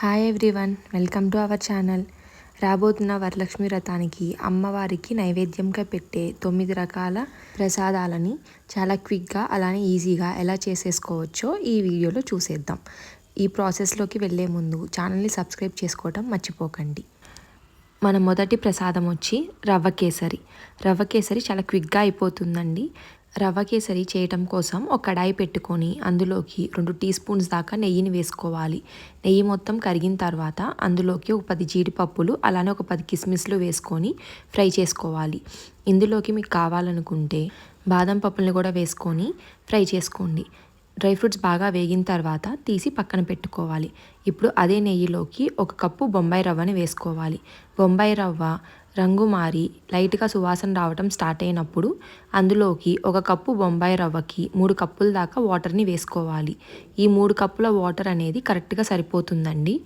Hi everyone, welcome to our channel. రాబోతున్న వరలక్ష్మి వ్రతానికి అమ్మవారికి నైవేద్యంగా పెట్టే 9 రకాల ప్రసాదాలని చాలా క్విక్గా అలానే ఈజీగా ఎలా చేసేసుకోవచ్చో ఈ వీడియోలో చూసేద్దాం. ఈ ప్రాసెస్లోకి వెళ్ళే ముందు ఛానల్ని సబ్స్క్రైబ్ చేసుకోవడం మర్చిపోకండి. మన మొదటి ప్రసాదం వచ్చి రవ్వ కేసరి. రవ్వ కేసరి చాలా క్విక్గా అయిపోతుందండి. రవ్వ కేసరి చేయటం కోసం ఒక కడాయి పెట్టుకొని అందులోకి 2 టీ స్పూన్స్ దాకా నెయ్యిని వేసుకోవాలి. నెయ్యి మొత్తం కరిగిన తర్వాత అందులోకి ఒక 10 జీడిపప్పులు అలానే ఒక 10 కిస్మిస్లు వేసుకొని ఫ్రై చేసుకోవాలి. ఇందులోకి మీకు కావాలనుకుంటే బాదం పప్పుల్ని కూడా వేసుకొని ఫ్రై చేసుకోండి. డ్రై ఫ్రూట్స్ బాగా వేగిన తర్వాత తీసి పక్కన పెట్టుకోవాలి. ఇప్పుడు అదే నెయ్యిలోకి 1 కప్పు బొంబాయి రవ్వని వేసుకోవాలి. బొంబాయి రవ్వ రంగు మారి లైట్గా సువాసన రావడం స్టార్ట్ అయినప్పుడు అందులోకి 1 కప్పు బొంబాయి రవ్వకి 3 కప్పుల దాకా వాటర్ని వేసుకోవాలి. ఈ 3 కప్పుల వాటర్ అనేది కరెక్ట్గా సరిపోతుందండి.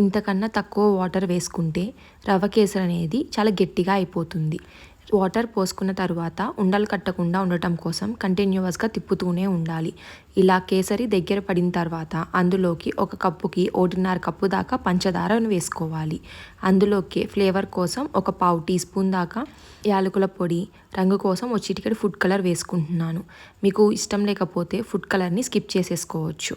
ఇంతకన్నా తక్కువ వాటర్ వేసుకుంటే రవ్వ కేసరి అనేది చాలా గట్టిగా అయిపోతుంది. వాటర్ పోసుకున్న తర్వాత ఉండలు కట్టకుండా ఉండటం కోసం కంటిన్యూస్గా తిప్పుతూనే ఉండాలి. ఇలా కేసరి దగ్గర పడిన తర్వాత అందులోకి 1 కప్పుకి 1.5 కప్పు దాకా పంచదారను వేసుకోవాలి. అందులోకి ఫ్లేవర్ కోసం 1 పావు టీ స్పూన్ దాకా యాలకుల పొడి, రంగు కోసం ఒక చిటికెడు ఫుడ్ కలర్ వేసుకుంటున్నాను. మీకు ఇష్టం లేకపోతే ఫుడ్ కలర్ని స్కిప్ చేసేసుకోవచ్చు.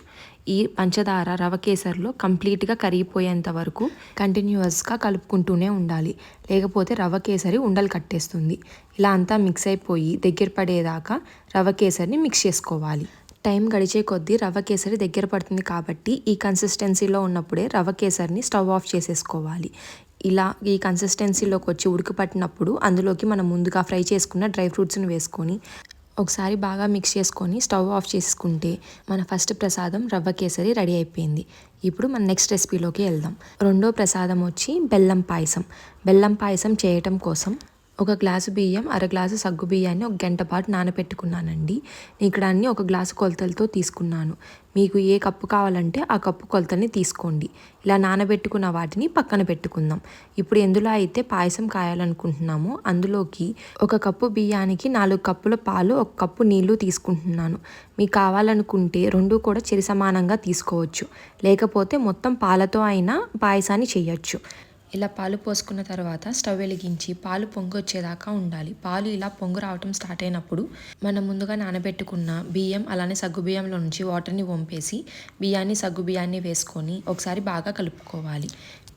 ఈ పంచదార రవ కేసరిలో కంప్లీట్గా కరిగిపోయేంత వరకు కంటిన్యూస్గా కలుపుకుంటూనే ఉండాలి. లేకపోతే రవ కేసరి ఉండలు కట్టేస్తుంది. ఇలా అంతా మిక్స్ అయిపోయి దగ్గర పడేదాకా రవ కేసరిని మిక్స్ చేసుకోవాలి. టైం గడిచే కొద్దీ రవ్వ కేసరి దగ్గర పడుతుంది కాబట్టి ఈ కన్సిస్టెన్సీలో ఉన్నప్పుడే రవ్వ కేసరిని స్టవ్ ఆఫ్ చేసేసుకోవాలి. ఇలా ఈ కన్సిస్టెన్సీలోకి వచ్చి ఉడకపట్టినప్పుడు అందులోకి మనం ముందుగా ఫ్రై చేసుకున్న డ్రై ఫ్రూట్స్ని వేసుకొని ఒకసారి బాగా మిక్స్ చేసుకొని స్టవ్ ఆఫ్ చేసుకుంటే మన ఫస్ట్ ప్రసాదం రవ్వ కేసరి రెడీ అయిపోయింది. ఇప్పుడు మన నెక్స్ట్ రెసిపీలోకి వెళ్దాం. రెండో ప్రసాదం వచ్చి బెల్లం పాయసం. బెల్లం పాయసం చేయటం కోసం 1 గ్లాసు బియ్యం, 1/2 గ్లాసు సగ్గు బియ్యాన్ని 1 గంట పాటు నానబెట్టుకున్నానండి. నేను ఇక్కడ అన్ని 1 గ్లాసు కొలతలతో తీసుకున్నాను. మీకు ఏ కప్పు కావాలంటే ఆ కప్పు కొలతని తీసుకోండి. ఇలా నానబెట్టుకున్న వాటిని పక్కన పెట్టుకుందాం. ఇప్పుడు ఎందులో అయితే పాయసం కాయాలనుకుంటున్నామో అందులోకి 1 కప్పు బియ్యానికి 4 కప్పుల పాలు, 1 కప్పు నీళ్లు తీసుకుంటున్నాను. మీకు కావాలనుకుంటే 2 కూడా చెరి సమానంగా తీసుకోవచ్చు. లేకపోతే మొత్తం పాలతో అయినా పాయసాన్ని చేయొచ్చు. ఇలా పాలు పోసుకున్న తర్వాత స్టవ్ వెలిగించి పాలు పొంగు వచ్చేదాకా ఉండాలి. పాలు ఇలా పొంగు రావటం స్టార్ట్ అయినప్పుడు మనం ముందుగా నానబెట్టుకున్న బియ్యం అలానే సగ్గు బియ్యంలో నుంచి వాటర్ని వంపేసి బియ్యాన్ని సగ్గు బియ్యాన్ని వేసుకొని ఒకసారి బాగా కలుపుకోవాలి.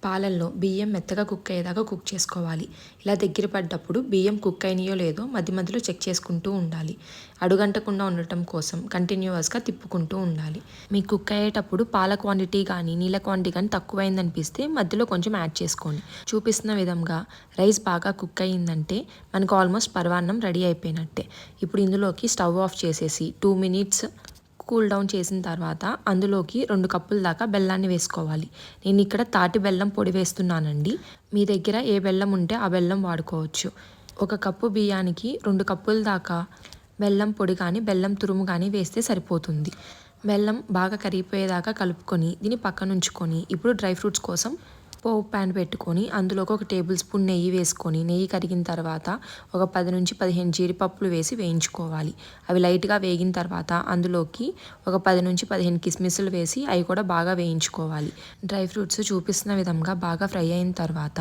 పాలల్లో బియ్యం మెత్తగా కుక్ అయ్యేదాకా కుక్ చేసుకోవాలి. ఇలా దగ్గర పడ్డప్పుడు బియ్యం కుక్ అయినాయో లేదో మధ్య మధ్యలో చెక్ చేసుకుంటూ ఉండాలి. అడుగంటకుండా ఉండటం కోసం కంటిన్యూస్గా తిప్పుకుంటూ ఉండాలి. మీకు కుక్ అయ్యేటప్పుడు పాల క్వాంటిటీ కానీ నీళ్ళ క్వాంటిటీ కానీ తక్కువైందనిపిస్తే మధ్యలో కొంచెం యాడ్ చేసుకోండి. చూపిస్తున్న విధంగా రైస్ బాగా కుక్ అయ్యిందంటే మనకు ఆల్మోస్ట్ పరవాన్నం రెడీ అయిపోయినట్టే. ఇప్పుడు ఇందులోకి స్టవ్ ఆఫ్ చేసేసి 2 మినిట్స్ కూల్ డౌన్ చేసిన తర్వాత అందులోకి 2 కప్పుల దాకా బెల్లాన్ని వేసుకోవాలి. నేను ఇక్కడ తాటి బెల్లం పొడి వేస్తున్నానండి. మీ దగ్గర ఏ బెల్లం ఉంటే ఆ బెల్లం వాడుకోవచ్చు. 1 కప్పు బియ్యానికి 2 కప్పుల దాకా బెల్లం పొడి కానీ బెల్లం తురుము కానీ వేస్తే సరిపోతుంది. బెల్లం బాగా కరిగిపోయేదాకా కలుపుకొని దీన్ని పక్కన ఉంచుకొని ఇప్పుడు డ్రై ఫ్రూట్స్ కోసం పోపు ప్యాన్ పెట్టుకొని అందులోకి 1 టేబుల్ స్పూన్ నెయ్యి వేసుకొని నెయ్యి కరిగిన తర్వాత ఒక 10 నుంచి 15 జీడిపప్పులు వేసి వేయించుకోవాలి. అవి లైట్గా వేగిన తర్వాత అందులోకి ఒక 10 నుంచి 15 కిస్మిస్లు వేసి అవి కూడా బాగా వేయించుకోవాలి. డ్రై ఫ్రూట్స్ చూపిస్తున్న విధంగా బాగా ఫ్రై అయిన తర్వాత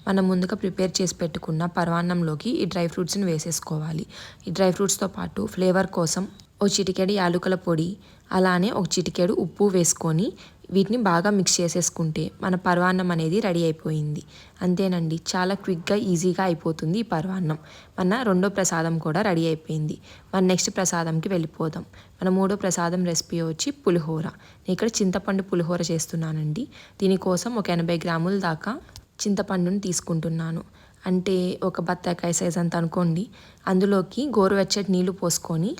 మనం ముందుగా ప్రిపేర్ చేసి పెట్టుకున్న పరవాన్నంలోకి ఈ డ్రై ఫ్రూట్స్ని వేసేసుకోవాలి. ఈ డ్రై ఫ్రూట్స్తో పాటు ఫ్లేవర్ కోసం 1 చిటికెడు యాలకుల పొడి అలానే 1 చిటికెడు ఉప్పు వేసుకొని వీటిని బాగా మిక్స్ చేసేసుకుంటే మన పరవాన్నం అనేది రెడీ అయిపోయింది. అంతేనండి, చాలా క్విక్గా ఈజీగా అయిపోతుంది ఈ పరవాన్నం. మన రెండో ప్రసాదం కూడా రెడీ అయిపోయింది. మన నెక్స్ట్ ప్రసాదంకి వెళ్ళిపోదాం. మన మూడో ప్రసాదం రెసిపీ వచ్చి పులిహోర. నేను ఇక్కడ చింతపండు పులిహోర చేస్తున్నానండి. దీనికోసం ఒక 80 గ్రాముల దాకా చింతపండుని తీసుకుంటున్నాను. అంటే ఒక బత్తాకాయ సైజ్ అంత అనుకోండి. అందులోకి గోరువెచ్చటి నీళ్లు పోసుకొని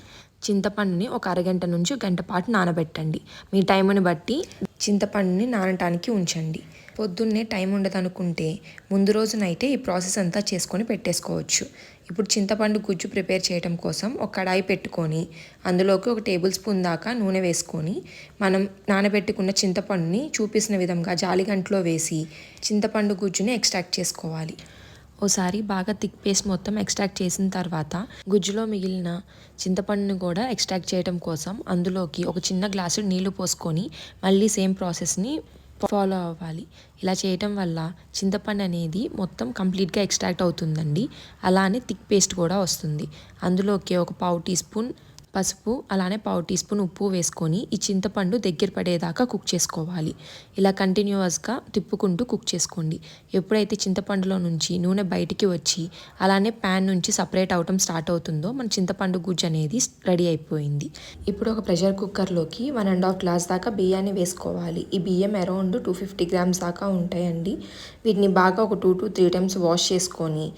చింతపండుని ఒక అరగంట నుంచి గంట పాటు నానబెట్టండి. మీ టైంని బట్టి చింతపండుని నానటానికి ఉంచండి. పొద్దున్నే టైం ఉండదనుకుంటే ముందు రోజు నైటే ఈ ప్రాసెస్ అంతా చేసుకొని పెట్టేసుకోవచ్చు. ఇప్పుడు చింతపండు గుజ్జు ప్రిపేర్ చేయడం కోసం ఒక కడాయి పెట్టుకొని అందులోకి 1 టేబుల్ స్పూన్ దాకా నూనె వేసుకొని మనం నానబెట్టుకున్న చింతపండుని చూపిస్తున్న విధంగా జాలిగంటలో వేసి చింతపండు గుజ్జుని ఎక్స్ట్రాక్ట్ చేసుకోవాలి. ఓసారి బాగా థిక్ పేస్ట్ మొత్తం ఎక్స్ట్రాక్ట్ చేసిన తర్వాత గుజ్జులో మిగిలిన చింతపండుని కూడా ఎక్స్ట్రాక్ట్ చేయడం కోసం అందులోకి 1 చిన్న గ్లాసు నీళ్లు పోసుకొని మళ్ళీ సేమ్ ప్రాసెస్ని ఫాలో అవ్వాలి. ఇలా చేయటం వల్ల చింతపండు అనేది మొత్తం కంప్లీట్గా ఎక్స్ట్రాక్ట్ అవుతుందండి. అలానే థిక్ పేస్ట్ కూడా వస్తుంది. అందులోకి ఒక పావు టీ స్పూన్ పసుపు, అలానే పావు టీ స్పూన్ ఉప్పు వేసుకొని ఈ చింతపండు దగ్గర పడేదాకా కుక్ చేసుకోవాలి. ఇలా కంటిన్యూస్గా తిప్పుకుంటూ కుక్ చేసుకోండి. ఎప్పుడైతే చింతపండులో నుంచి నూనె బయటికి వచ్చి అలానే ప్యాన్ నుంచి సపరేట్ అవటం స్టార్ట్ అవుతుందో మన చింతపండు గుజ్జు అనేది రెడీ అయిపోయింది. ఇప్పుడు ఒక ప్రెషర్ కుక్కర్లోకి 1.5 గ్లాస్ దాకా బియ్యాన్ని వేసుకోవాలి. ఈ బియ్యం అరౌండ్ 250 గ్రామ్స్ దాకా ఉంటాయండి. వీటిని బాగా ఒక 2 to 3 టైమ్స్ వాష్ చేసుకొని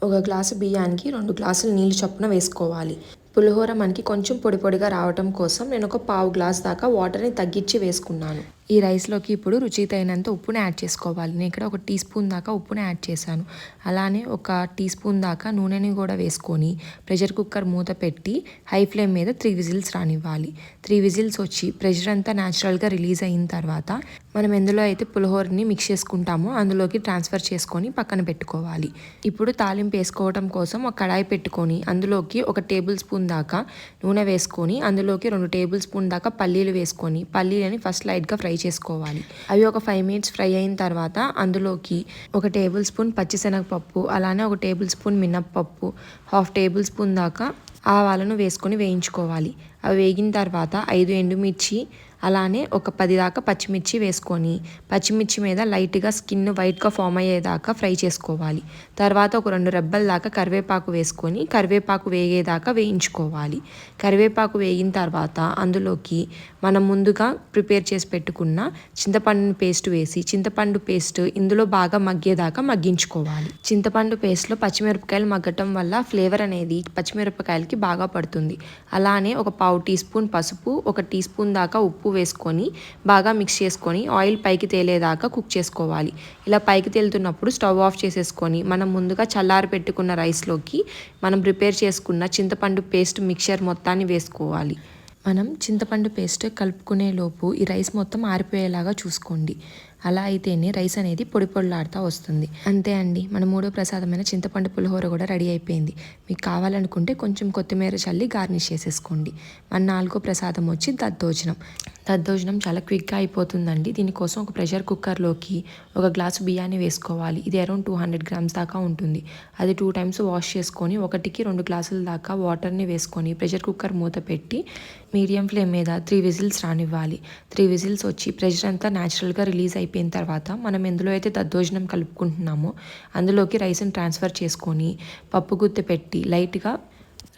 ఒక గ్లాసు బియ్యానికి 2 గ్లాసులు నీళ్ళు చొప్పున వేసుకోవాలి. పులిహోర మనకి కొంచెం పొడి పొడిగా రావటం కోసం నేను ఒక పావు గ్లాస్ దాకా వాటర్ని తగ్గించి వేసుకున్నాను. ఈ రైస్లోకి ఇప్పుడు రుచికి తగినంత ఉప్పుని యాడ్ చేసుకోవాలి. నేను ఇక్కడ ఒక టీ స్పూన్ దాకా ఉప్పుని యాడ్ చేశాను. అలానే ఒక టీ స్పూన్ దాకా నూనెని కూడా వేసుకొని ప్రెషర్ కుక్కర్ మూత పెట్టి హై ఫ్లేమ్ మీద 3 విజిల్స్ రానివ్వాలి. 3 విజిల్స్ వచ్చి ప్రెషర్ అంతా న్యాచురల్గా రిలీజ్ అయిన తర్వాత మనం ఎందులో అయితే పులిహోరని మిక్స్ చేసుకుంటామో అందులోకి ట్రాన్స్ఫర్ చేసుకొని పక్కన పెట్టుకోవాలి. ఇప్పుడు తాలింపు వేసుకోవడం కోసం ఒక కడాయి పెట్టుకొని అందులోకి ఒక టేబుల్ స్పూన్ దాకా నూనె వేసుకొని అందులోకి 2 టేబుల్ స్పూన్ దాకా పల్లీలు వేసుకొని పల్లీలని ఫస్ట్ లైట్గా ఫ్రై చేసుకోవాలి. అవి ఒక 5 మినిట్స్ ఫ్రై అయిన తర్వాత అందులోకి ఒక టేబుల్ స్పూన్ పచ్చిశనగపప్పు, అలానే ఒక టేబుల్ స్పూన్ మినప్పప్పు, 1/2 టేబుల్ స్పూన్ దాకా ఆవాలను వేసుకొని వేయించుకోవాలి. అవి వేగిన తర్వాత 5 ఎండుమిర్చి, అలానే ఒక 10 దాకా పచ్చిమిర్చి వేసుకొని పచ్చిమిర్చి మీద లైట్గా స్కిన్ వైట్గా ఫామ్ అయ్యేదాకా ఫ్రై చేసుకోవాలి. తర్వాత ఒక 2 రెబ్బల దాకా కరివేపాకు వేసుకొని కరివేపాకు వేగేదాకా వేయించుకోవాలి. కరివేపాకు వేగిన తర్వాత అందులోకి మనం ముందుగా ప్రిపేర్ చేసి పెట్టుకున్న చింతపండు పేస్ట్ వేసి చింతపండు పేస్ట్ ఇందులో బాగా మగ్గేదాకా మగ్గించుకోవాలి. చింతపండు పేస్ట్లో పచ్చిమిరపకాయలు మగ్గటం వల్ల ఫ్లేవర్ అనేది పచ్చిమిరపకాయలకి బాగా పడుతుంది. అలానే ఒక పావు టీ స్పూన్ పసుపు, ఒక టీ స్పూన్ దాకా ఉప్పు వేసుకొని బాగా మిక్స్ చేసుకొని ఆయిల్ పైకి తేలేదాకా కుక్ చేసుకోవాలి. ఇలా పైకి తేలుతున్నప్పుడు స్టవ్ ఆఫ్ చేసేసుకొని మనం ముందుగా చల్లారి పెట్టుకున్న రైస్లోకి మనం ప్రిపేర్ చేసుకున్న చింతపండు పేస్ట్ మిక్చర్ మొత్తాన్ని వేసుకోవాలి. మనం చింతపండు పేస్ట్ కలుపుకునే లోపు ఈ రైస్ మొత్తం ఆరిపోయేలాగా చూసుకోండి. అలా అయితేనే రైస్ అనేది పొడి పొడిలాడుతూ వస్తుంది. అంతే అండి, మన మూడో ప్రసాదమైన చింతపండు పులిహోర కూడా రెడీ అయిపోయింది. మీకు కావాలనుకుంటే కొంచెం కొత్తిమీర చల్లి గార్నిష్ చేసేసుకోండి. మన 4వ ప్రసాదం వచ్చి దద్దోజనం చాలా క్విక్గా అయిపోతుందండి. దీనికోసం ఒక ప్రెషర్ కుక్కర్లోకి ఒక గ్లాసు బియ్యాన్ని వేసుకోవాలి. ఇది అరౌండ్ 200 గ్రామ్స్ దాకా ఉంటుంది. అది 2 టైమ్స్ వాష్ చేసుకొని 1కి 2 గ్లాసుల దాకా వాటర్ని వేసుకొని ప్రెషర్ కుక్కర్ మూత పెట్టి మీడియం ఫ్లేమ్ మీద 3 విజిల్స్ రానివ్వాలి. 3 విజిల్స్ వచ్చి ప్రెషర్ అంతా న్యాచురల్గా రిలీజ్ అయిపోయిన తర్వాత మనం ఎందులో అయితే దద్దోజనం కలుపుకుంటున్నామో అందులోకి రైస్ని ట్రాన్స్ఫర్ చేసుకొని పప్పు గుత్తి పెట్టి లైట్గా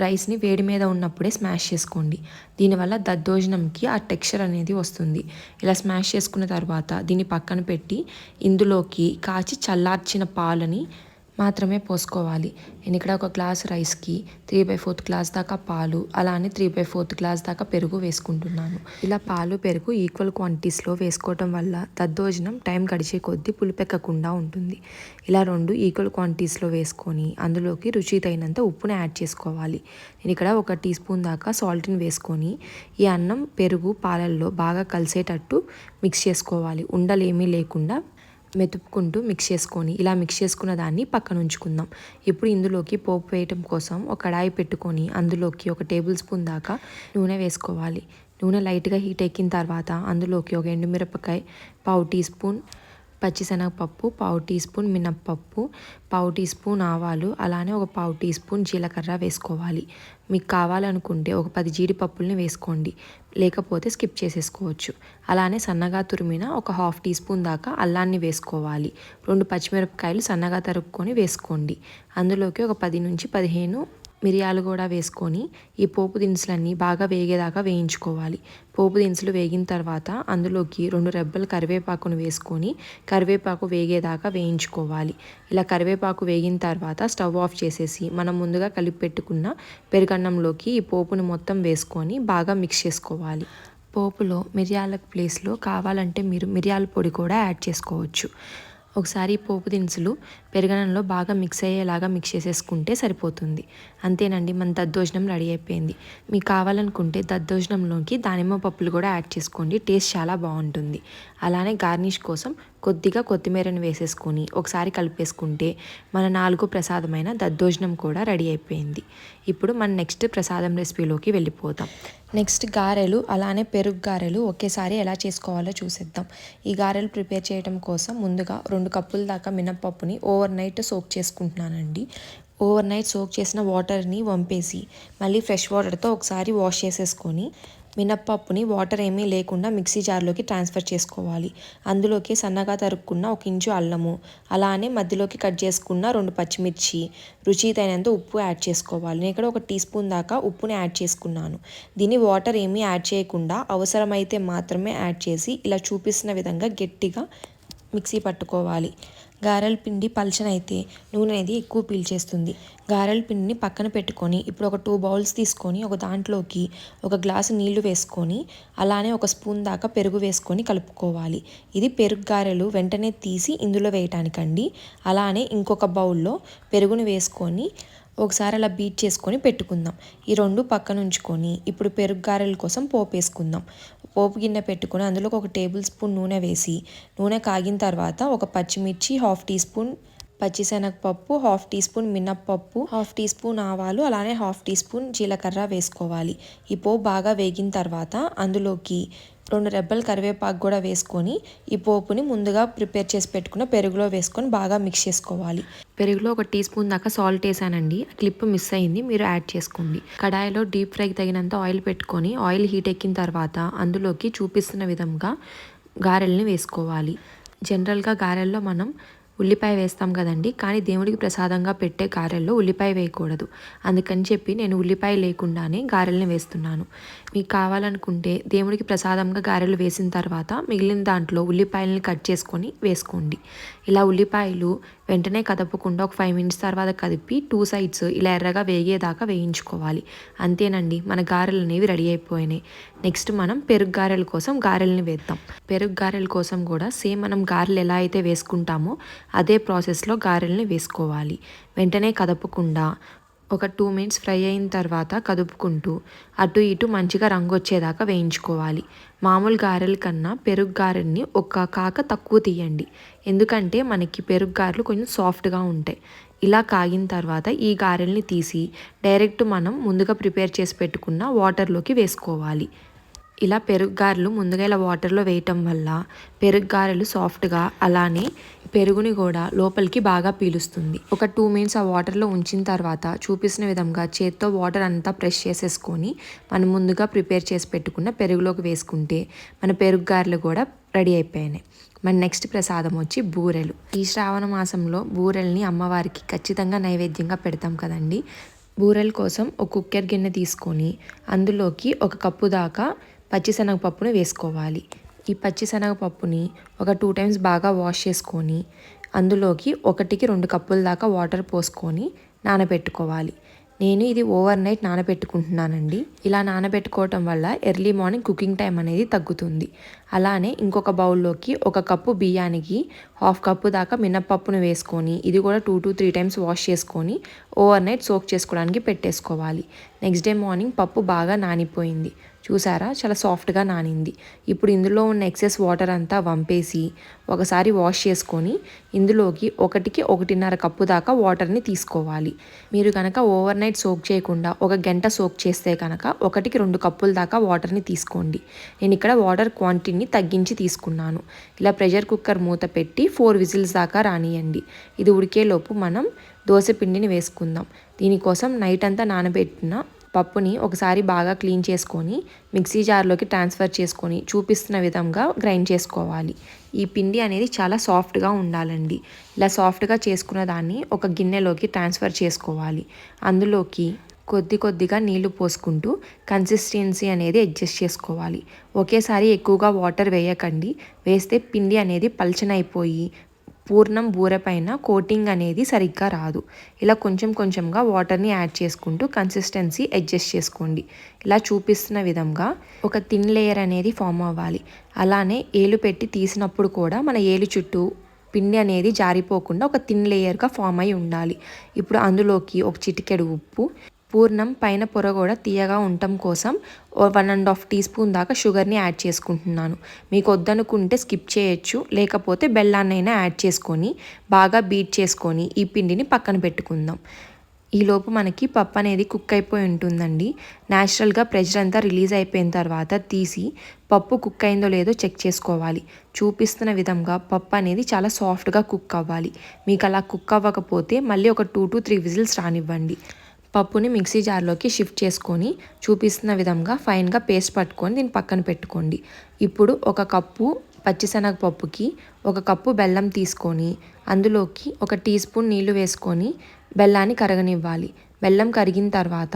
రైస్ని వేడి మీద ఉన్నప్పుడే స్మాష్ చేసుకోండి. దీనివల్ల దద్దోజనంకి ఆ టెక్స్చర్ అనేది వస్తుంది. ఇలా స్మాష్ చేసుకున్న తర్వాత దీన్ని పక్కన పెట్టి ఇందులోకి కాచి చల్లార్చిన పాలని మాత్రమే పోసుకోవాలి. నేను ఇక్కడ ఒక గ్లాస్ రైస్కి 3/4 గ్లాస్ దాకా పాలు, అలానే 3/4 గ్లాస్ దాకా పెరుగు వేసుకుంటున్నాను. ఇలా పాలు పెరుగు ఈక్వల్ క్వాంటిటీస్లో వేసుకోవటం వల్ల దద్దోజనం టైం గడిచే కొద్దీ పులిపెక్కకుండా ఉంటుంది. ఇలా 2 ఈక్వల్ క్వాంటిటీస్లో వేసుకొని అందులోకి రుచి తగినంత ఉప్పుని యాడ్ చేసుకోవాలి. నేను ఇక్కడ ఒక టీ స్పూన్ దాకా సాల్ట్ని వేసుకొని ఈ అన్నం పెరుగు పాలల్లో బాగా కలిసేటట్టు మిక్స్ చేసుకోవాలి. ఉండలేమీ లేకుండా మెతుపుకుంటూ మిక్స్ చేసుకొని ఇలా మిక్స్ చేసుకున్న దాన్ని పక్కన ఉంచుకుందాం. ఇప్పుడు ఇందులోకి పోపు వేయటం కోసం ఒక కడాయి పెట్టుకొని అందులోకి ఒక టేబుల్ స్పూన్ దాకా నూనె వేసుకోవాలి. నూనె లైట్గా హీట్ ఎక్కిన తర్వాత అందులోకి ఒక ఎండుమిరపకాయ, పావు టీ స్పూన్ పచ్చిశనగపప్పు, పావు టీ స్పూన్ మినప్పప్పు, పావు టీ స్పూన్ ఆవాలు, అలానే ఒక పావు టీ స్పూన్ జీలకర్ర వేసుకోవాలి. మీకు కావాలనుకుంటే ఒక 10 జీడిపప్పుల్ని వేసుకోండి, లేకపోతే స్కిప్ చేసేసుకోవచ్చు. అలానే సన్నగా తురిమిన ఒక 1/2 టీ స్పూన్ దాకా అల్లాన్ని వేసుకోవాలి. 2 పచ్చిమిరపకాయలు సన్నగా తరుక్కొని వేసుకోండి. అందులోకి ఒక 10 నుంచి 15 మిరియాలు కూడా వేసుకొని ఈ పోపు దినుసులన్నీ బాగా వేగేదాకా వేయించుకోవాలి. పోపు దినుసులు వేగిన తర్వాత అందులోకి 2 రెబ్బలు కరివేపాకును వేసుకొని కరివేపాకు వేగేదాకా వేయించుకోవాలి. ఇలా కరివేపాకు వేగిన తర్వాత స్టవ్ ఆఫ్ చేసేసి మనం ముందుగా కలిపి పెట్టుకున్న పెరుగన్నంలోకి ఈ పోపును మొత్తం వేసుకొని బాగా మిక్స్ చేసుకోవాలి. పోపులో మిరియాల ప్లేస్లో కావాలంటే మీరు మిరియాల పొడి కూడా యాడ్ చేసుకోవచ్చు. ఒకసారి పోపు దినుసులు పెరుగన్నంలో బాగా మిక్స్ అయ్యేలాగా మిక్స్ చేసేసుకుంటే సరిపోతుంది. అంతేనండి, మన దద్దోజనం రెడీ అయిపోయింది. మీకు కావాలనుకుంటే దద్దోజనంలోకి దానిమ్మ పప్పులు కూడా యాడ్ చేసుకోండి, టేస్ట్ చాలా బాగుంటుంది. అలానే గార్నిష్ కోసం కొద్దిగా కొత్తిమీరను వేసేసుకొని ఒకసారి కలిపేసుకుంటే మన 4వ ప్రసాదమైన దద్దోజనం కూడా రెడీ అయిపోయింది. ఇప్పుడు మన నెక్స్ట్ ప్రసాదం రెసిపీలోకి వెళ్ళిపోతాం. నెక్స్ట్ గారెలు, అలానే పెరుగు గారెలు ఒకేసారి ఎలా చేసుకోవాలో చూసేద్దాం. ఈ గారెలు ప్రిపేర్ చేయడం కోసం ముందుగా 2 కప్పుల దాకా మినప్పప్పుని ఓవర్ నైట్ సోక్ చేసుకుంటున్నానండి. ఓవర్ నైట్ సోక్ చేసిన వాటర్ని వంపేసి మళ్ళీ ఫ్రెష్ వాటర్తో ఒకసారి వాష్ చేసేసుకొని మినప్పప్పుని వాటర్ ఏమీ లేకుండా మిక్సీ జార్లోకి ట్రాన్స్ఫర్ చేసుకోవాలి. అందులోకి సన్నగా తరుక్కున్న 1 ఇంచు అల్లము, అలానే మధ్యలోకి కట్ చేసుకున్న 2 పచ్చిమిర్చి, రుచి తగినంత ఉప్పు యాడ్ చేసుకోవాలి. నేను ఇక్కడ 1 టీ స్పూన్ దాకా ఉప్పుని యాడ్ చేసుకున్నాను. దీన్ని వాటర్ ఏమీ యాడ్ చేయకుండా అవసరమైతే మాత్రమే యాడ్ చేసి ఇలా చూపిస్తున్న విధంగా గట్టిగా మిక్సీ పట్టుకోవాలి. గారెల పిండి పల్చనైతే నూనె అనేది ఎక్కువ పీల్చేస్తుంది. గారెల పిండిని పక్కన పెట్టుకొని ఇప్పుడు ఒక 2 బౌల్స్ తీసుకొని ఒక దాంట్లోకి 1 గ్లాసు నీళ్లు వేసుకొని అలానే 1 స్పూన్ దాకా పెరుగు వేసుకొని కలుపుకోవాలి. ఇది పెరుగు గారెలు వెంటనే తీసి ఇందులో వేయటానికండి. అలానే ఇంకొక బౌల్లో పెరుగుని వేసుకొని ఒకసారి అలా బీట్ చేసుకొని పెట్టుకుందాం. ఈ 2 పక్కన ఉంచుకొని ఇప్పుడు పెరుగు గారెల కోసం పోపు వేసుకుందాం. పోపు గిన్నె పెట్టుకొని అందులో 1 టేబుల్ స్పూన్ నూనె వేసి నూనె కాగిన తర్వాత 1 పచ్చిమిర్చి, 1/2 టీ స్పూన్ పచ్చిశనగపప్పు, 1/2 టీ స్పూన్ మినప్పప్పు, 1/2 టీ స్పూన్ ఆవాలు, అలానే 1/2 టీ స్పూన్ జీలకర్ర వేసుకోవాలి. ఈ పోపు బాగా వేగిన తర్వాత అందులోకి 2 రెబ్బల కరివేపాకు కూడా వేసుకొని ఈ పోపుని ముందుగా ప్రిపేర్ చేసి పెట్టుకున్న పెరుగులో వేసుకొని బాగా మిక్స్ చేసుకోవాలి. పెరుగులో 1 టీ స్పూన్ దాకా సాల్ట్ వేసానండి. క్లిప్ మిస్ అయింది, మీరు యాడ్ చేసుకోండి. కడాయిలో డీప్ ఫ్రైకి తగినంత ఆయిల్ పెట్టుకొని ఆయిల్ హీట్ ఎక్కిన తర్వాత అందులోకి చూపిస్తున్న విధంగా గారెల్ని వేసుకోవాలి. జనరల్గా గారెల్లో మనం ఉల్లిపాయ వేస్తాం కదండి, కానీ దేవుడికి ప్రసాదంగా పెట్టే గారెల్లో ఉల్లిపాయ వేయకూడదు. అందుకని చెప్పి నేను ఉల్లిపాయ లేకుండానే గారెల్ని వేస్తున్నాను. మీకు కావాలనుకుంటే దేవుడికి ప్రసాదంగా గారెలు వేసిన తర్వాత మిగిలిన దాంట్లో ఉల్లిపాయలని కట్ చేసుకొని వేసుకోండి. ఇలా ఉల్లిపాయలు వెంటనే కదపకుండా ఒక 5 మినిట్స్ తర్వాత కదిపి 2 సైడ్స్ ఇలా ఎర్రగా వేగేదాకా వేయించుకోవాలి. అంతేనండి, మన గారెలు అనేవి రెడీ అయిపోయినాయి. నెక్స్ట్ మనం పెరుగు గారెల కోసం గారెల్ని వేద్దాం. పెరుగు గారెల కోసం కూడా సేమ్ మనం గారెలు ఎలా అయితే వేసుకుంటామో అదే ప్రాసెస్లో గారెల్ని వేసుకోవాలి. వెంటనే కదపకుండా ఒక 2 మినిట్స్ ఫ్రై అయిన తర్వాత కదుపుకుంటూ అటు ఇటు మంచిగా రంగు వచ్చేదాకా వేయించుకోవాలి. మామూలు గారెల కన్నా పెరుగు గారెల్ని ఒక కాక తక్కువ తీయండి, ఎందుకంటే మనకి పెరుగు గారెలు కొంచెం సాఫ్ట్గా ఉంటాయి. ఇలా కాగిన తర్వాత ఈ గారెల్ని తీసి డైరెక్ట్ మనం ముందుగా ప్రిపేర్ చేసి పెట్టుకున్న వాటర్లోకి వేసుకోవాలి. ఇలా పెరుగు గారెలు ముందుగా ఇలా వాటర్లో వేయటం వల్ల పెరుగు గారెలు సాఫ్ట్గా, అలానే పెరుగుని కూడా లోపలికి బాగా పీలుస్తుంది. ఒక 2 మినిట్స్ ఆ వాటర్లో ఉంచిన తర్వాత చూపిస్తున్న విధంగా చేత్తో వాటర్ అంతా ప్రెస్ చేసేసుకొని మనం ముందుగా ప్రిపేర్ చేసి పెట్టుకున్న పెరుగులోకి వేసుకుంటే మన పెరుగు గారెలు కూడా రెడీ అయిపోయినాయి. మన నెక్స్ట్ ప్రసాదం వచ్చి బూరెలు. ఈ శ్రావణ మాసంలో బూరెల్ని అమ్మవారికి ఖచ్చితంగా నైవేద్యంగా పెడతాం కదండి. బూరెల కోసం ఒక కుక్కర్ గిన్నె తీసుకొని అందులోకి 1 కప్పు దాకా పచ్చిశనగపప్పుని వేసుకోవాలి. ఈ పచ్చిశనగపప్పుని ఒక 2 టైమ్స్ బాగా వాష్ చేసుకొని అందులోకి 1కి 2 కప్పుల దాకా వాటర్ పోసుకొని నానబెట్టుకోవాలి. నేను ఇది ఓవర్ నైట్ నానబెట్టుకుంటున్నానండి. ఇలా నానబెట్టుకోవటం వల్ల ఎర్లీ మార్నింగ్ కుకింగ్ టైం అనేది తగ్గుతుంది. అలానే ఇంకొక బౌల్లోకి 1 కప్పు బియ్యానికి 1/2 కప్పు దాకా మినప్పప్పును వేసుకొని ఇది కూడా 2 to 3 టైమ్స్ వాష్ చేసుకొని ఓవర్ నైట్ సోక్ చేసుకోవడానికి పెట్టేసుకోవాలి. నెక్స్ట్ డే మార్నింగ్ పప్పు బాగా నానిపోయింది. చూసారా, చాలా సాఫ్ట్గా నానింది. ఇప్పుడు ఇందులో ఉన్న ఎక్సెస్ వాటర్ అంతా వంపేసి ఒకసారి వాష్ చేసుకొని ఇందులోకి 1కి 1.5 కప్పు దాకా వాటర్ని తీసుకోవాలి. మీరు కనుక ఓవర్ నైట్ సోక్ చేయకుండా 1 గంట సోక్ చేస్తే కనుక 1కి 2 కప్పుల దాకా వాటర్ని తీసుకోండి. నేను ఇక్కడ వాటర్ క్వాంటిటీని తగ్గించి తీసుకున్నాను. ఇలా ప్రెషర్ కుక్కర్ మూత పెట్టి 4 విజిల్స్ దాకా రానియండి. ఇది ఉడికేలోపు మనం దోశ పిండిని వేసుకుందాం. దీనికోసం నైట్ అంతా నానబెట్టిన పప్పుని ఒకసారి బాగా క్లీన్ చేసుకొని మిక్సీ జార్లోకి ట్రాన్స్ఫర్ చేసుకొని చూపిస్తున్న విధంగా గ్రైండ్ చేసుకోవాలి. ఈ పిండి అనేది చాలా సాఫ్ట్గా ఉండాలండి. ఇలా సాఫ్ట్గా చేసుకున్న దాన్ని ఒక గిన్నెలోకి ట్రాన్స్ఫర్ చేసుకోవాలి. అందులోకి కొద్దిగా నీళ్లు పోసుకుంటూ కన్సిస్టెన్సీ అనేది అడ్జస్ట్ చేసుకోవాలి. ఒకేసారి ఎక్కువగా వాటర్ వేయకండి, వేస్తే పిండి అనేది పల్చనైపోయి పూర్ణం బూర పైన కోటింగ్ అనేది సరిగ్గా రాదు. ఇలా కొంచెంగా వాటర్ని యాడ్ చేసుకుంటూ కన్సిస్టెన్సీ అడ్జస్ట్ చేసుకోండి. ఇలా చూపిస్తున్న విధంగా ఒక థిన్ లేయర్ అనేది ఫామ్ అవ్వాలి. అలానే ఏలు పెట్టి తీసినప్పుడు కూడా మన ఏలు చుట్టూ పిండి అనేది జారిపోకుండా ఒక థిన్ లేయర్గా ఫామ్ అయి ఉండాలి. ఇప్పుడు అందులోకి 1 చిటికెడు ఉప్పు, పూర్ణం పైన పొర కూడా తీయగా ఉండటం కోసం 1.5 టీ స్పూన్ దాకా షుగర్ని యాడ్ చేసుకుంటున్నాను. మీకు వద్దనుకుంటే స్కిప్ చేయొచ్చు, లేకపోతే బెల్లాన్నైనా యాడ్ చేసుకొని బాగా బీట్ చేసుకొని ఈ పిండిని పక్కన పెట్టుకుందాం. ఈలోపు మనకి పప్పు అనేది కుక్ అయిపోయి ఉంటుందండి. న్యాచురల్గా ప్రెషర్ అంతా రిలీజ్ అయిపోయిన తర్వాత తీసి పప్పు కుక్ అయిందో లేదో చెక్ చేసుకోవాలి. చూపిస్తున్న విధంగా పప్పు అనేది చాలా సాఫ్ట్గా కుక్ అవ్వాలి. మీకు అలా కుక్ అవ్వకపోతే మళ్ళీ ఒక 2 to 3 విజిల్స్ రానివ్వండి. పప్పుని మిక్సీ జార్లోకి షిఫ్ట్ చేసుకొని చూపిస్తున్న విధంగా ఫైన్గా పేస్ట్ పట్టుకొని దీన్ని పక్కన పెట్టుకోండి. ఇప్పుడు ఒక కప్పు పచ్చిశనగపప్పుకి 1 కప్పు బెల్లం తీసుకొని అందులోకి 1 టీ స్పూన్ నీళ్లు వేసుకొని బెల్లాన్ని కరగనివ్వాలి. బెల్లం కరిగిన తర్వాత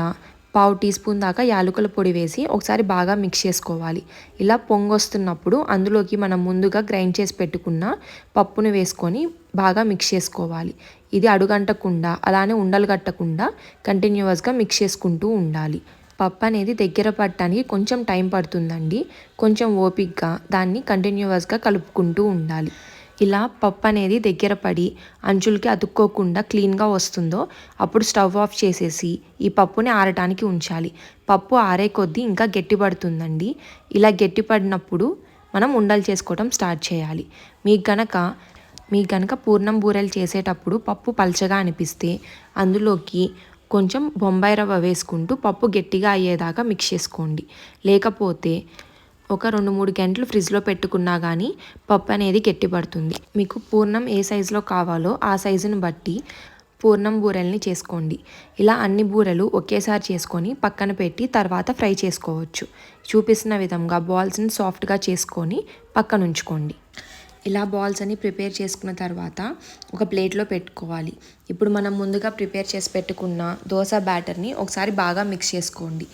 1/2 టీ స్పూన్ దాకా యాలకుల పొడి వేసి ఒకసారి బాగా మిక్స్ చేసుకోవాలి. ఇలా పొంగొస్తున్నప్పుడు అందులోకి మనం ముందుగా గ్రైండ్ చేసి పెట్టుకున్న పప్పును వేసుకొని బాగా మిక్స్ చేసుకోవాలి. ఇది అడుగంటకుండా అలానే ఉండలు కట్టకుండా కంటిన్యూస్గా మిక్స్ చేసుకుంటూ ఉండాలి. పప్పు అనేది దగ్గర పడటానికి కొంచెం టైం పడుతుందండి. కొంచెం ఓపికగా దాన్ని కంటిన్యూస్గా కలుపుకుంటూ ఉండాలి. ఇలా పప్పు అనేది దగ్గర పడి అంచులకి అతుక్కోకుండా క్లీన్గా వస్తుందో అప్పుడు స్టవ్ ఆఫ్ చేసేసి ఈ పప్పుని ఆరటానికి ఉంచాలి. పప్పు ఆరే కొద్దీ ఇంకా గట్టిపడుతుందండి. ఇలా గట్టిపడినప్పుడు మనం ఉండలు చేసుకోవడం స్టార్ట్ చేయాలి. మీకు గనక పూర్ణం బూరెలు చేసేటప్పుడు పప్పు పల్చగా అనిపిస్తే అందులోకి కొంచెం బొంబాయి రవ్వ వేసుకుంటూ పప్పు గట్టిగా అయ్యేదాకా మిక్స్ చేసుకోండి. లేకపోతే ఒక 2-3 గంటలు ఫ్రిడ్జ్లో పెట్టుకున్నా కానీ పప్పు అనేది గట్టిపడుతుంది. మీకు పూర్ణం ఏ సైజులో కావాలో ఆ సైజుని బట్టి పూర్ణం బూరెల్ని చేసుకోండి. ఇలా అన్ని బూరెలు ఒకేసారి చేసుకొని పక్కన పెట్టి తర్వాత ఫ్రై చేసుకోవచ్చు. చూపిస్తున్న విధంగా బాల్స్ని సాఫ్ట్గా చేసుకొని పక్కన ఉంచుకోండి. ఇలా బాల్స్ అని ప్రిపేర్ చేసుకున్న తర్వాత ఒక ప్లేట్లో పెట్టుకోవాలి. ఇప్పుడు మనం ముందుగా ప్రిపేర్ చేసి పెట్టుకున్న దోశ బ్యాటర్ని ఒకసారి బాగా మిక్స్ చేసుకోండి.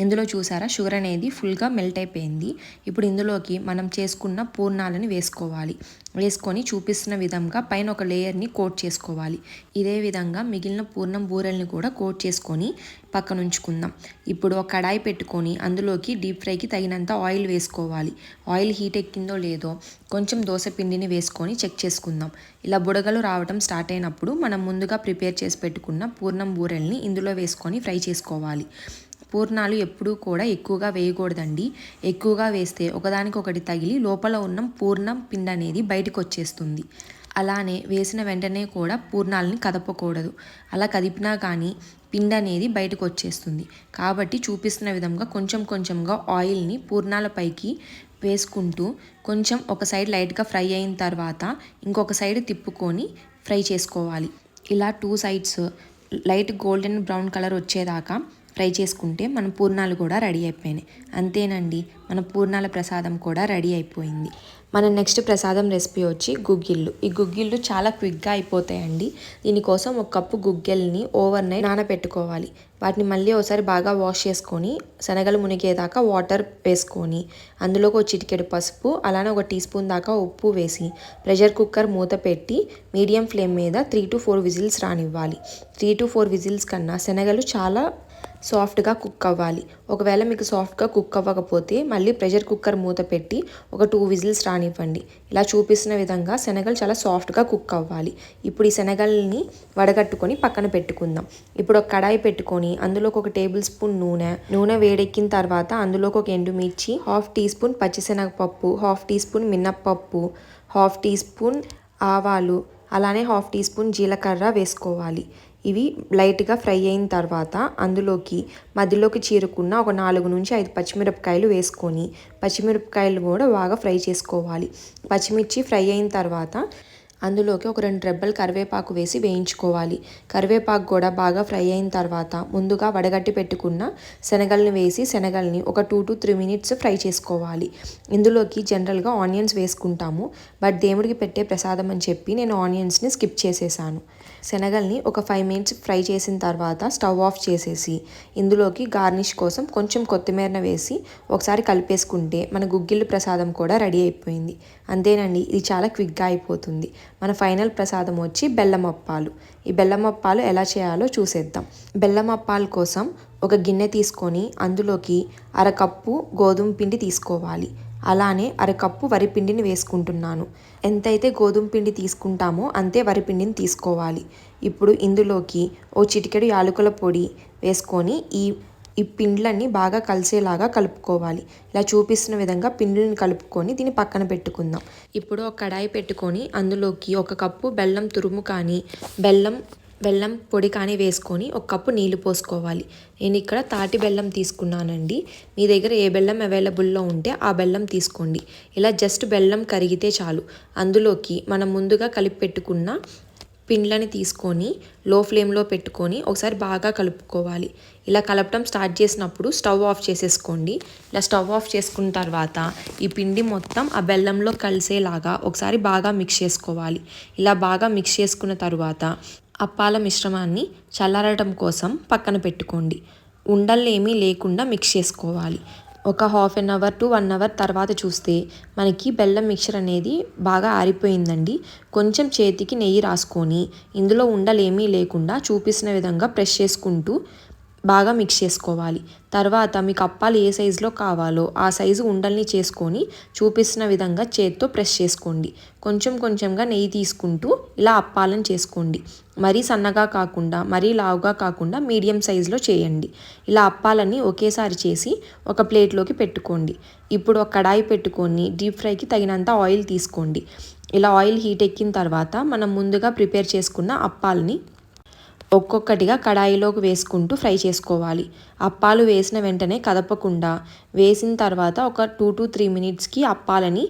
ఇందులో చూసారా షుగర్ అనేది ఫుల్గా మెల్ట్ అయిపోయింది. ఇప్పుడు ఇందులోకి మనం చేసుకున్న పూర్ణాలని వేసుకొని చూపిస్తున్న విధంగా పైన ఒక లేయర్ని కోట్ చేసుకోవాలి. ఇదే విధంగా మిగిలిన పూర్ణం బూరెల్ని కూడా కోట్ చేసుకొని పక్కన ఉంచుకుందాం. ఇప్పుడు ఒక కడాయి పెట్టుకొని అందులోకి డీప్ ఫ్రైకి తగినంత ఆయిల్ వేసుకోవాలి. ఆయిల్ హీట్ ఎక్కిందో లేదో కొంచెం దోశ పిండిని వేసుకొని చెక్ చేసుకుందాం. ఇలా బుడగలు రావడం స్టార్ట్ అయినప్పుడు మనం ముందుగా ప్రిపేర్ చేసి పెట్టుకున్న పూర్ణం బూరెల్ని ఇందులో వేసుకొని ఫ్రై చేసుకోవాలి. పూర్ణాలు ఎప్పుడూ కూడా ఎక్కువగా వేయకూడదండి. ఎక్కువగా వేస్తే ఒకదానికొకటి తగిలి లోపల ఉన్న పూర్ణం పిండి అనేది బయటకు వచ్చేస్తుంది. అలానే వేసిన వెంటనే కూడా పూర్ణాలని కదపకూడదు. అలా కదిపినా కానీ పిండి అనేది బయటకు వచ్చేస్తుంది. కాబట్టి చూపిస్తున్న విధంగా కొంచెం కొంచెంగా ఆయిల్ని పూర్ణాల పైకి వేసుకుంటూ కొంచెం ఒక సైడ్ లైట్గా ఫ్రై అయిన తర్వాత ఇంకొక సైడ్ తిప్పుకొని ఫ్రై చేసుకోవాలి. ఇలా 2 sides light golden brown colour వచ్చేదాకా ఫ్రై చేసుకుంటే మన పూర్ణాలు కూడా రెడీ అయిపోయినాయి. అంతేనండి, మన పూర్ణాల ప్రసాదం కూడా రెడీ అయిపోయింది. మన నెక్స్ట్ ప్రసాదం రెసిపీ వచ్చి గుగ్గిళ్ళు. ఈ గుగ్గిళ్ళు చాలా క్విక్గా అయిపోతాయండి. దీనికోసం 1 కప్పు గుగ్గిల్ని ఓవర్ నైట్ నానబెట్టుకోవాలి. వాటిని మళ్ళీ ఒకసారి బాగా వాష్ చేసుకొని శనగలు మునిగేదాకా వాటర్ వేసుకొని అందులోకి 1 చిటికెడు పసుపు అలానే 1 టీ స్పూన్ దాకా ఉప్పు వేసి ప్రెషర్ కుక్కర్ మూత పెట్టి మీడియం ఫ్లేమ్ మీద 3 to 4 విజిల్స్ రానివ్వాలి. 3 to 4 విజిల్స్ కన్నా శనగలు చాలా సాఫ్ట్గా కుక్ అవ్వాలి. ఒకవేళ మీకు సాఫ్ట్గా కుక్ అవ్వకపోతే మళ్ళీ ప్రెషర్ కుక్కర్ మూత పెట్టి ఒక 2 విజిల్స్ రానివ్వండి. ఇలా చూపిస్తున్న విధంగా శనగలు చాలా సాఫ్ట్గా కుక్ అవ్వాలి. ఇప్పుడు ఈ శనగల్ని వడగట్టుకొని పక్కన పెట్టుకుందాం. ఇప్పుడు ఒక కడాయి పెట్టుకొని అందులోకి 1 టేబుల్ స్పూన్ నూనె వేడెక్కిన తర్వాత అందులోకి 1 ఎండుమిర్చి, 1/2 టీ స్పూన్ పచ్చిశనగపప్పు, 1/2 టీ స్పూన్ మినప్పప్పు, 1/2 టీ స్పూన్ ఆవాలు అలానే 1/2 టీ స్పూన్ జీలకర్ర వేసుకోవాలి. ఇవి లైట్గా ఫ్రై అయిన తర్వాత అందులోకి మధ్యలోకి చీరుకున్న ఒక 4 నుంచి 5 పచ్చిమిరపకాయలు వేసుకొని పచ్చిమిరపకాయలు కూడా బాగా ఫ్రై చేసుకోవాలి. పచ్చిమిర్చి ఫ్రై అయిన తర్వాత అందులోకి ఒక 2 రెబ్బలు కరివేపాకు వేసి వేయించుకోవాలి. కరివేపాకు కూడా బాగా ఫ్రై అయిన తర్వాత ముందుగా వడగట్టి పెట్టుకున్న శనగల్ని వేసి శనగల్ని ఒక 2 to 3 మినిట్స్ ఫ్రై చేసుకోవాలి. ఇందులోకి జనరల్గా ఆనియన్స్ వేసుకుంటాము. బట్ దేవుడికి పెట్టే ప్రసాదం అని చెప్పి నేను ఆనియన్స్ని స్కిప్ చేసేసాను. శనగల్ని ఒక 5 మినిట్స్ ఫ్రై చేసిన తర్వాత స్టవ్ ఆఫ్ చేసేసి ఇందులోకి గార్నిష్ కోసం కొంచెం కొత్తిమీరను వేసి ఒకసారి కలిపేసుకుంటే మన గుగ్గిళ్ళు ప్రసాదం కూడా రెడీ అయిపోయింది. అంతేనండి, ఇది చాలా క్విక్గా అయిపోతుంది. మన ఫైనల్ ప్రసాదం వచ్చి బెల్లం అప్పాలు. ఈ బెల్లం అప్పాలు ఎలా చేయాలో చూసేద్దాం. బెల్లం అప్పాల కోసం ఒక గిన్నె తీసుకొని అందులోకి 1/2 కప్పు గోధుమ పిండి తీసుకోవాలి. అలానే అరకప్పు వరిపిండిని వేసుకుంటున్నాను. ఎంతైతే గోధుమ పిండి తీసుకుంటామో అంతే వరిపిండిని తీసుకోవాలి. ఇప్పుడు ఇందులోకి ఓ చిటికెడు యాలకుల పొడి వేసుకొని ఈ పిండ్లన్నీ బాగా కలిసేలాగా కలుపుకోవాలి. ఇలా చూపిస్తున్న విధంగా పిండిని కలుపుకొని దీన్ని పక్కన పెట్టుకుందాం. ఇప్పుడు ఒక కడాయి పెట్టుకొని అందులోకి 1 కప్పు బెల్లం తురుము కానీ బెల్లం పొడి కానీ వేసుకొని 1 కప్పు నీళ్లు పోసుకోవాలి. నేను ఇక్కడ తాటి బెల్లం తీసుకున్నానండి. మీ దగ్గర ఏ బెల్లం అవైలబుల్లో ఉంటే ఆ బెల్లం తీసుకోండి. ఇలా జస్ట్ బెల్లం కరిగితే చాలు. అందులోకి మనం ముందుగా కలిపి పెట్టుకున్న పిండ్లని తీసుకొని లో ఫ్లేమ్లో పెట్టుకొని ఒకసారి బాగా కలుపుకోవాలి. ఇలా కలపడం స్టార్ట్ చేసినప్పుడు స్టవ్ ఆఫ్ చేసేసుకోండి. ఇలా స్టవ్ ఆఫ్ చేసుకున్న తర్వాత ఈ పిండి మొత్తం ఆ బెల్లంలో కలిసేలాగా ఒకసారి బాగా మిక్స్ చేసుకోవాలి. ఇలా బాగా మిక్స్ చేసుకున్న తర్వాత అప్పాల మిశ్రమాన్ని చల్లారడం కోసం పక్కన పెట్టుకోండి. ఉండలు ఏమీ లేకుండా మిక్స్ చేసుకోవాలి. ఒక ½ an hour to 1 hour తర్వాత చూస్తే మనకి బెల్లం మిక్చర్ అనేది బాగా ఆరిపోయిందండి. కొంచెం చేతికి నెయ్యి రాసుకొని ఇందులో ఉండలేమీ లేకుండా చూపిస్తున్న విధంగా ప్రెస్ చేసుకుంటూ బాగా మిక్స్ చేసుకోవాలి. తర్వాత మీకు అప్పాలు ఏ సైజులో కావాలో ఆ సైజు ఉండల్ని చేసుకొని చూపిస్తున్న విధంగా చేత్తో ప్రెస్ చేసుకోండి. కొంచెం కొంచెంగా నెయ్యి తీసుకుంటూ ఇలా అప్పాలను చేసుకోండి. మరీ సన్నగా కాకుండా మరీ లావుగా కాకుండా మీడియం సైజులో చేయండి. ఇలా అప్పాలని ఒకేసారి చేసి ఒక ప్లేట్లోకి పెట్టుకోండి. ఇప్పుడు ఒక కడాయి పెట్టుకొని డీప్ ఫ్రైకి తగినంత ఆయిల్ తీసుకోండి. ఇలా ఆయిల్ హీట్ ఎక్కిన తర్వాత మనం ముందుగా ప్రిపేర్ చేసుకున్న అప్పాలని ఒక్కొక్కటిగా కడాయిలోకి వేసుకుంటూ ఫ్రై చేసుకోవాలి. అప్పాలు వేసిన వెంటనే కదపకుండా వేసిన తర్వాత ఒక 2 to 3 minutesకి అప్పాలని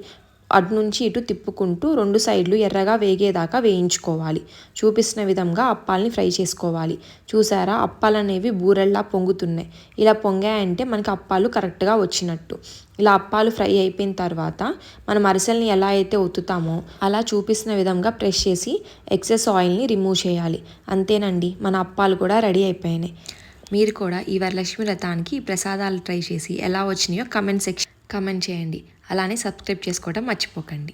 అటు నుంచి ఇటు తిప్పుకుంటూ 2 సైడ్లు ఎర్రగా వేగేదాకా వేయించుకోవాలి. చూపిస్తున్న విధంగా అప్పాలని ఫ్రై చేసుకోవాలి. చూసారా, అప్పాలు అనేవి బూరెల్లా పొంగుతున్నాయి. ఇలా పొంగాయంటే మనకి అప్పాలు కరెక్ట్గా వచ్చినట్టు. ఇలా అప్పాలు ఫ్రై అయిపోయిన తర్వాత మనం అరిసెల్ని ఎలా అయితే ఒత్తుతామో అలా చూపిస్తున్న విధంగా ప్రెస్ చేసి ఎక్సెస్ ఆయిల్ని రిమూవ్ చేయాలి. అంతేనండి, మన అప్పాలు కూడా రెడీ అయిపోయినాయి. మీరు కూడా ఈ వరలక్ష్మి వ్రతానికి ఈ ప్రసాదాలు ట్రై చేసి ఎలా వచ్చినాయో కమెంట్ చేయండి. అలానే సబ్స్క్రైబ్ చేసుకోవడం మర్చిపోకండి.